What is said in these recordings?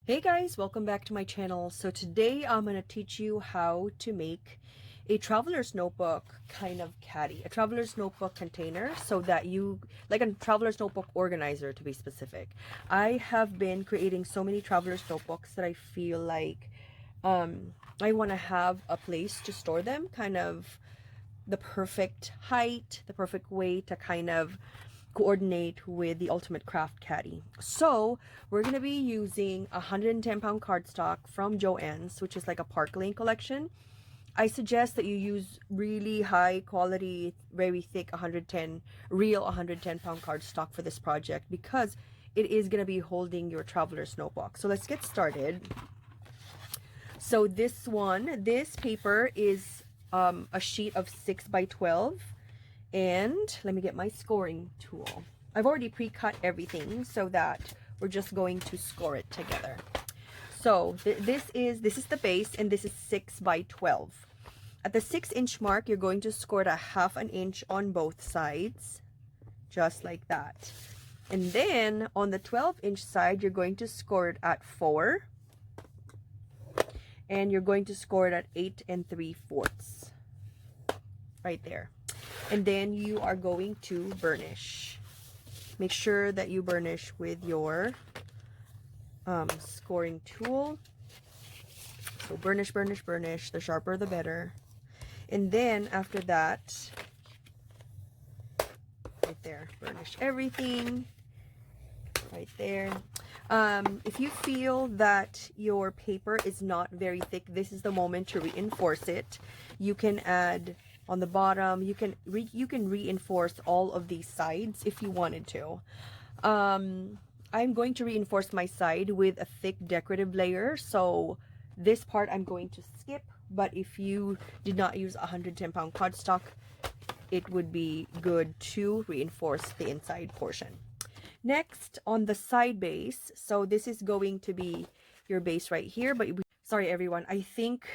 Hey guys, welcome back to my channel. So today I'm going to teach you how to make a traveler's notebook kind of caddy, a traveler's notebook container, so that you, like a traveler's notebook organizer to be specific. I have been creating so many traveler's notebooks that I feel like I want to have a place to store them, kind of the perfect height, the perfect way to kind of coordinate with the Ultimate Craft Caddy. So we're going to be using 110-pound cardstock from Joann's, which is like a Park Lane collection. I suggest that you use really high quality, very thick 110-pound cardstock for this project, because it is going to be holding your traveler's notebook. So let's get started. So this paper is a sheet of 6 by 12. And let me get my scoring tool. I've already pre-cut everything so that we're just going to score it together. So this is the base, and this is 6 by 12. At the 6-inch mark, you're going to score it a 1/2 inch on both sides, just like that. And then on the 12-inch side, you're going to score it at 4. And you're going to score it at 8 3/4. Right there. And then you are going to burnish. Make sure that you burnish with your scoring tool. So burnish, burnish, burnish. The sharper the better. And then after that, right there, burnish everything. Right there. If you feel that your paper is not very thick, this is the moment to reinforce it. You can add on the bottom, you can reinforce all of these sides if you wanted to. I'm going to reinforce my side with a thick decorative layer, so this part I'm going to skip. But if you did not use 110-pound cardstock, it would be good to reinforce the inside portion. Next, on the side base, so this is going to be your base right here, but sorry everyone, I think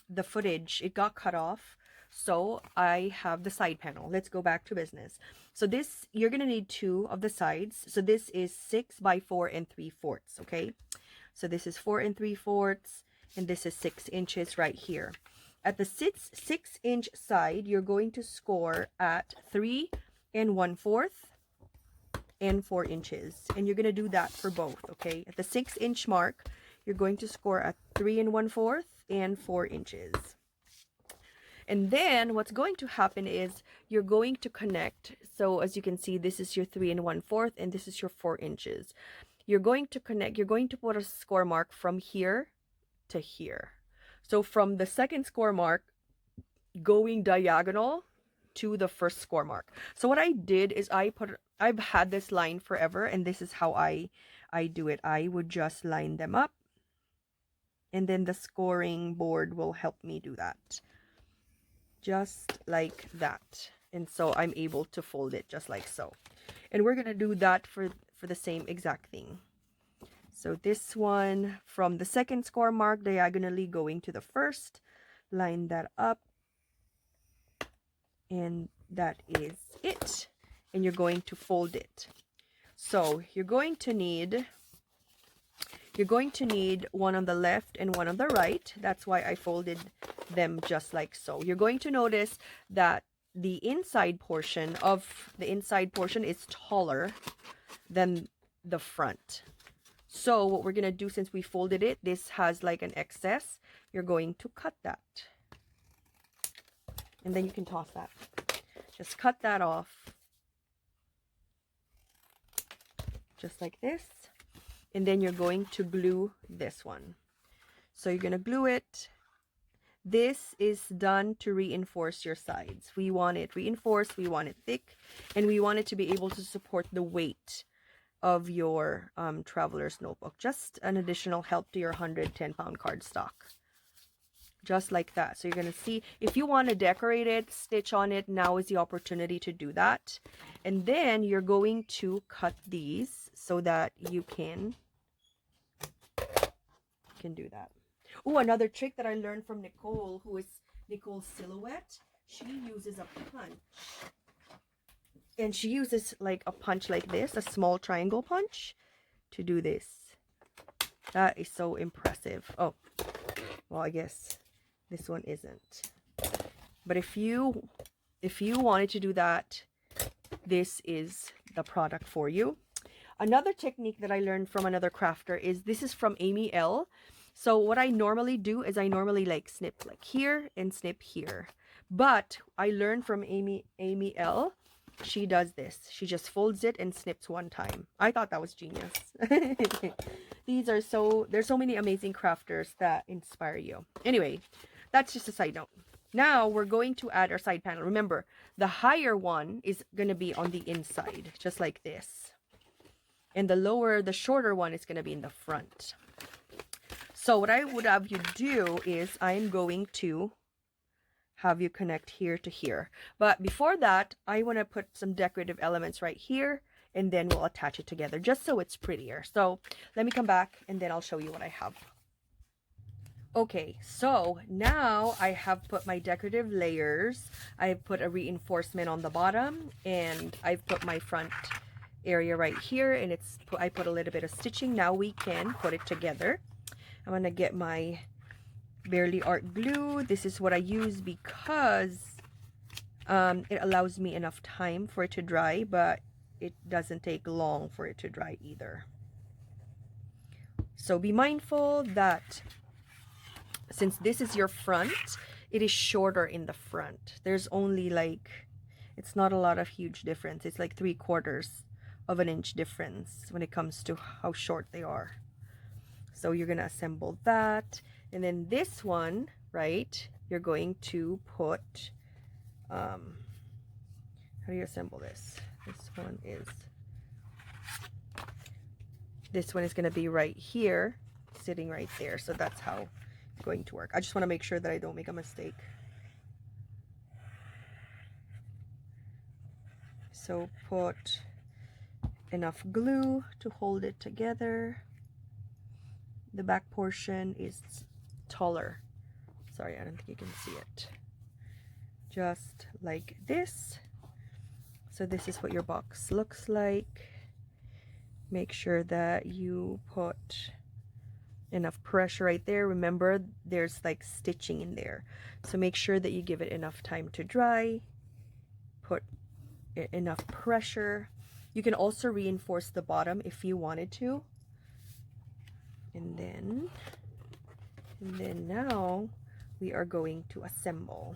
the footage, it got cut off, so I have the side panel. Let's go back to business. So this, you're gonna need 2 of the sides. So this is 6 by 4 3/4, okay? So this is 4 3/4, and this is 6 inches right here. At the 6-inch side, you're going to score at 3 1/4 and 4 inches, and you're going to do that for both. Okay, at the 6-inch mark, you're going to score at 3 1/4 and 4 inches. And then what's going to happen is you're going to connect. So as you can see, this is your 3 1/4 and this is your 4 inches. You're going to connect, you're going to put a score mark from here to here. So from the second score mark, going diagonal to the first score mark. So what I did is I've had this line forever, and this is how I do it. I would just line them up, and then the scoring board will help me do that. Just like that. And so I'm able to fold it just like so. And we're going to do that for the same exact thing. So this one, from the second score mark, diagonally going to the first, line that up. And that is it. And you're going to fold it. So you're going to need one on the left and one on the right. That's why I folded them just like so. You're going to notice that the inside portion is taller than the front. So what we're going to do, since we folded it, this has like an excess, you're going to cut that. And then you can toss that. Just cut that off. Just like this. And then you're going to glue this one. So you're going to glue it. This is done to reinforce your sides. We want it reinforced, we want it thick, and we want it to be able to support the weight of your traveler's notebook. Just an additional help to your 110-pound cardstock. Just like that. So you're going to see, if you want to decorate it, stitch on it, now is the opportunity to do that. And then you're going to cut these so that you can do that. Oh, another trick that I learned from Nicole, who is Nicole's Silhouette. She uses a punch. And she uses like a punch like this, a small triangle punch, to do this. That is so impressive. Oh, well, I guess this one isn't. But if you wanted to do that, this is the product for you. Another technique that I learned from another crafter is, this is from Amy L. So what I normally do is I normally like snip like here and snip here. But I learned from Amy L. She does this. She just folds it and snips one time. I thought that was genius. There's so many amazing crafters that inspire you. Anyway, that's just a side note. Now we're going to add our side panel. Remember, the higher one is going to be on the inside, just like this. And the shorter one is going to be in the front. So what I would have you do is I'm going to have you connect here to here. But before that, I want to put some decorative elements right here, and then we'll attach it together just so it's prettier. So let me come back and then I'll show you what I have. Okay, so now I have put my decorative layers. I've put a reinforcement on the bottom, and I've put my front area right here, and I put a little bit of stitching. Now we can put it together. I'm gonna get my Barely Art glue. This is what I use because it allows me enough time for it to dry, but it doesn't take long for it to dry either. So be mindful that since this is your front, it is shorter in the front. There's only like, it's not a lot of huge difference. It's like 3/4 of an inch difference when it comes to how short they are. So you're going to assemble that. And then this one, right, you're going to put, how do you assemble this? This one is going to be right here, sitting right there. So that's how it's going to work. I just want to make sure that I don't make a mistake. So put enough glue to hold it together. The back portion is taller. Sorry, I don't think you can see it. Just like this. So this is what your box looks like. Make sure that you put enough pressure right there. Remember, there's like stitching in there. So make sure that you give it enough time to dry. Put enough pressure. You can also reinforce the bottom if you wanted to. And then now we are going to assemble.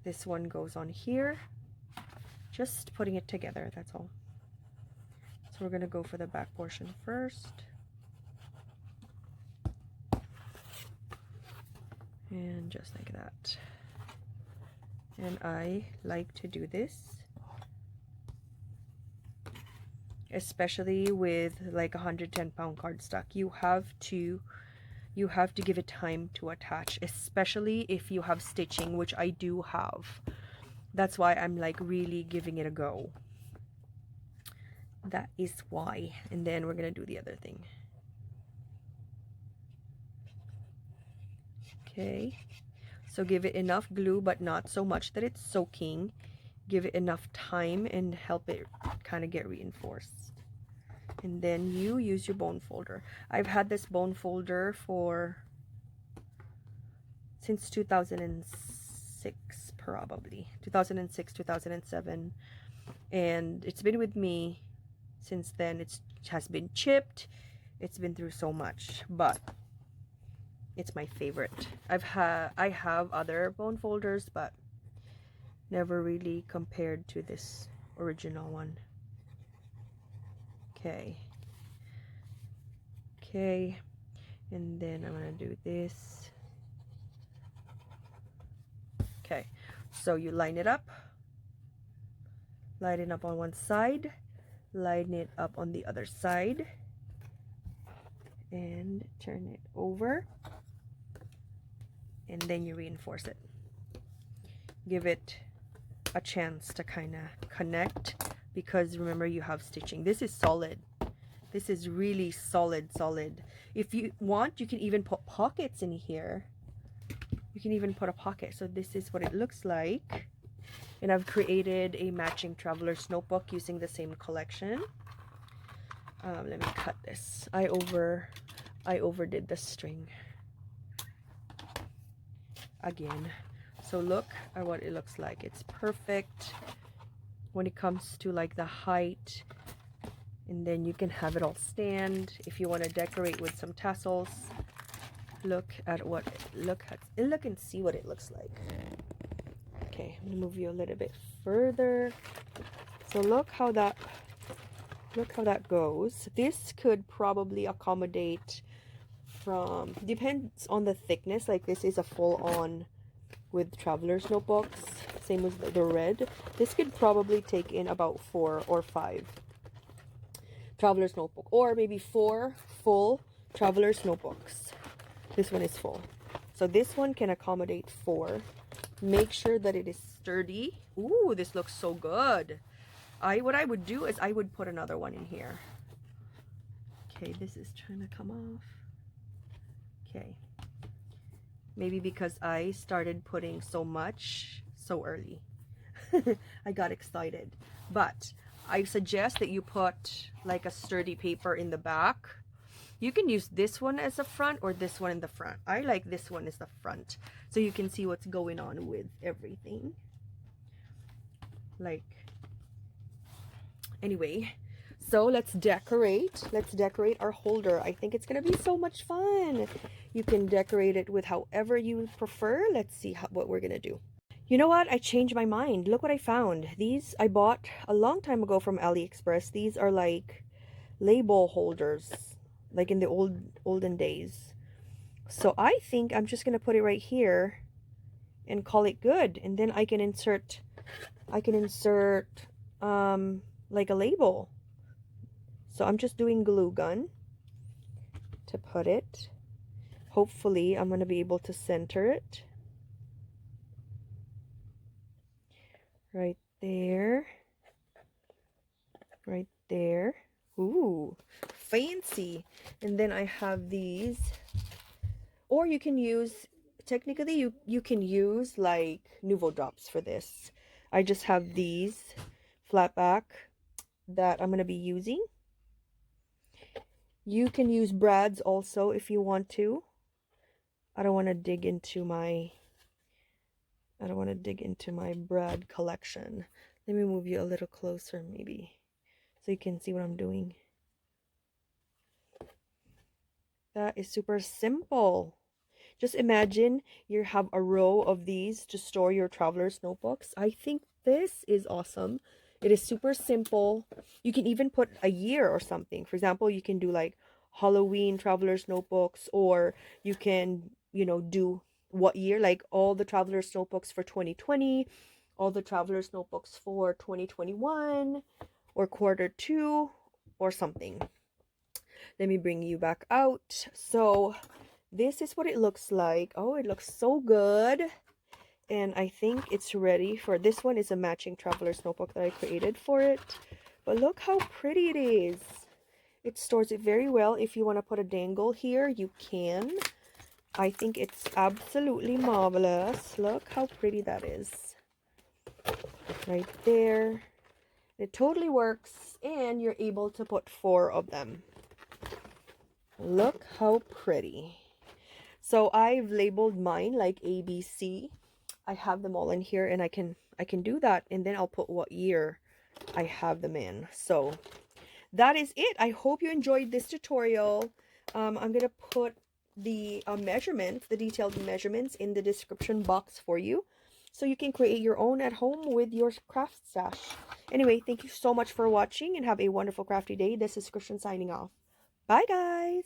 This one goes on here. Just putting it together, that's all. So we're going to go for the back portion first. And just like that. And I like to do this, especially with like 110-pound cardstock. You have to give it time to attach, especially if you have stitching, which I do have. That's why I'm like really giving it a go. That is why. And then we're gonna do the other thing. Okay, so give it enough glue, but not so much that it's soaking. Give it enough time and help it kind of get reinforced. And then you use your bone folder. I've had this bone folder since 2006, probably 2006, 2007, and it's been with me since then. It has been chipped. It's been through so much, but it's my favorite. I have other bone folders, but never really compared to this original one. Okay, and then I'm gonna do this. Okay, so you line it up on one side, line it up on the other side, and turn it over, and then you reinforce it. Give it a chance to kind of connect, because remember, you have stitching. This is solid. This is really solid. If you want, you can even put pockets in here. You can even put a pocket. So this is what it looks like. And I've created a matching traveler's notebook using the same collection. Let me cut this. I I overdid the string again. So look at what it looks like. It's perfect when it comes to like the height, and then you can have it all stand if you want to decorate with some tassels. Look at what look and see what it looks like. Okay, I'm gonna move you a little bit further. So look how that goes. This could probably accommodate from, depends on the thickness. Like this is a full-on with traveler's notebooks, same as the red. This could probably take in about 4 or 5 traveler's notebook, or maybe 4 full traveler's notebooks. This one is full, so this one can accommodate 4. Make sure that it is sturdy. Ooh, this looks so good. What I would do is I would put another one in here. Okay, this is trying to come off. Okay, maybe because I started putting so much so early. I got excited. But I suggest that you put like a sturdy paper in the back. You can use this one as a front or this one in the front. I like this one as the front, so you can see what's going on with everything. Like, anyway, so let's decorate our holder. I think it's gonna be so much fun. You can decorate it with however you prefer. Let's see what we're gonna do. You know what, I changed my mind. Look what I found. These I bought a long time ago from AliExpress. These are like label holders, like in the olden days. So I think I'm just gonna put it right here and call it good, and then I can insert like a label. So I'm just doing glue gun to put it. Hopefully I'm going to be able to center it right there, right there. Ooh, fancy. And then I have these, or you can use, technically you can use like Nouveau drops for this. I just have these flat back that I'm going to be using. You can use brads also if you want to. I don't want to dig into my brad collection. Let me move you a little closer maybe so you can see what I'm doing. That is super simple. Just imagine you have a row of these to store your traveler's notebooks. I think this is awesome. It is super simple. You can even put a year or something. For example, you can do like Halloween traveler's notebooks, or you can, you know, do what year, like all the traveler's notebooks for 2020, all the traveler's notebooks for 2021, or Q2 or something. Let me bring you back out. So this is what it looks like. Oh, it looks so good. And I think it's ready for, this one is a matching traveler's notebook that I created for it. But look how pretty it is. It stores it very well. If you want to put a dangle here, you can. I think it's absolutely marvelous. Look how pretty that is. Right there. It totally works, and you're able to put 4 of them. Look how pretty. So I've labeled mine like ABC. I have them all in here, and I can do that, and then I'll put what year I have them in. So that is it. I hope you enjoyed this tutorial. I'm gonna put the measurements, the detailed measurements, in the description box for you, so you can create your own at home with your craft stash. Anyway, thank you so much for watching, and have a wonderful crafty day. This is Christian signing off. Bye guys.